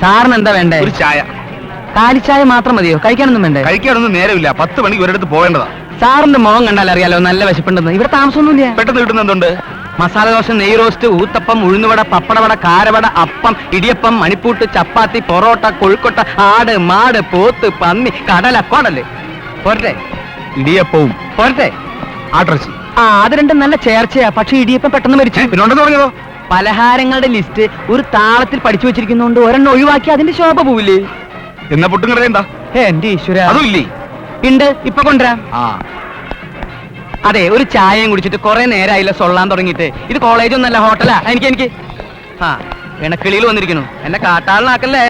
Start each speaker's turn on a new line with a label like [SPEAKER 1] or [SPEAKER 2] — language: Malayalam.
[SPEAKER 1] സാറിന് എന്താ വേണ്ടേ?
[SPEAKER 2] ഒരു ചായ.
[SPEAKER 1] കാലിച്ചായ മാത്രം മതിയോ? കഴിക്കാനൊന്നും വേണ്ടേ?
[SPEAKER 2] കഴിക്കാനൊന്നും നേരമില്ല. 10 മണിക്ക് ഒരിടത്ത് പോകേണ്ടതാ.
[SPEAKER 1] സാറിന്റെ മുഖം കണ്ടാൽ അറിയാലോ നല്ല വിശപ്പുണ്ടെന്ന്. ഇവിടെ താമസമൊന്നുമില്ല.
[SPEAKER 2] പെട്ടെന്ന് കിട്ടുന്ന എന്തുണ്ട്?
[SPEAKER 1] മസാല ദോശ, നെയ് റോസ്റ്റ്, ഊത്തപ്പം, ഉഴുന്നുവട, പപ്പടവട, കാരവട, അപ്പം, ഇടിയപ്പം, മണിപ്പൂട്ട്, ചപ്പാത്തി, പൊറോട്ട, കൊഴുക്കൊട്ട, ആട്, മാട്, പോത്ത്, പന്നി, കടല, കൊടല്. പോരട്ടെ?
[SPEAKER 2] ഇടിയപ്പവും
[SPEAKER 1] പോരട്ടെ?
[SPEAKER 2] ആട്ടിറച്ചി.
[SPEAKER 1] അത് രണ്ടും നല്ല ചേർച്ചയാ. പക്ഷെ ഇടിയപ്പം പെട്ടെന്ന് മരിച്ചു.
[SPEAKER 2] പിന്നെ ഉണ്ടെന്ന് പറഞ്ഞതോ?
[SPEAKER 1] പലഹാരങ്ങളുടെ ലിസ്റ്റ് ഒരു താളത്തിൽ പഠിച്ചു വെച്ചിരിക്കുന്നോണ്ട് ഒരെണ്ണം ഒഴിവാക്കി അതിന്റെ ശോഭ പോവില്ലേ?
[SPEAKER 2] എന്നാ പുട്ടും കട എന്താ?
[SPEAKER 1] എന്റെ ഈശ്വര,
[SPEAKER 2] അതും ഇല്ലേ?
[SPEAKER 1] ഉണ്ട്, ഇപ്പൊ കൊണ്ടുവരാം.
[SPEAKER 2] ആ
[SPEAKER 1] അതെ, ഒരു ചായയും കുടിച്ചിട്ട് കുറെ നേരമായില്ല സൊള്ളാൻ തുടങ്ങിയിട്ട്. ഇത് കോളേജൊന്നല്ല, ഹോട്ടലാ. എനിക്ക് ആ ഇണക്കിളിയിൽ വന്നിരിക്കുന്നു. എന്നെ കാട്ടാളിനാക്കല്ലേ.